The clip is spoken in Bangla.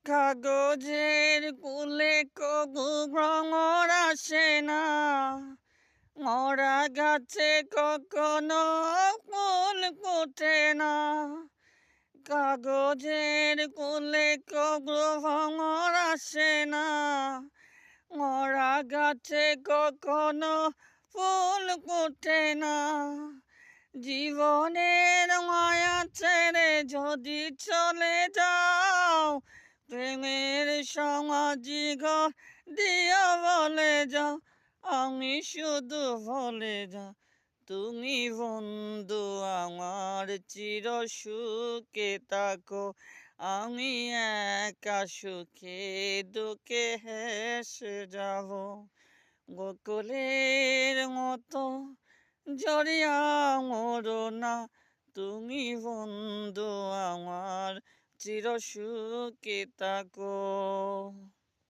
কাগজের কুলে কবু ভ্রমর আসে না, মরা গাছে কখনো ফুল ফোটে না। কাগজের কুলে কবু ভ্রমর আসে না, মরা গাছে কখনো ফুল ফোটে না। জীবনের মায়া ছেড়ে যদি চলে যাও, প্রেমের সমাজিগর দিয়া বলে যাও, আমি শুধু বলে যাও তুমি বন্ধু আমার চির সুখে থাকো। আমি একা সুখে দুঃখে হেসে যাব, গোকুলের মতো জড়িয়া মরো না, তুমি বন্ধু আমার চির সুখে থাকো।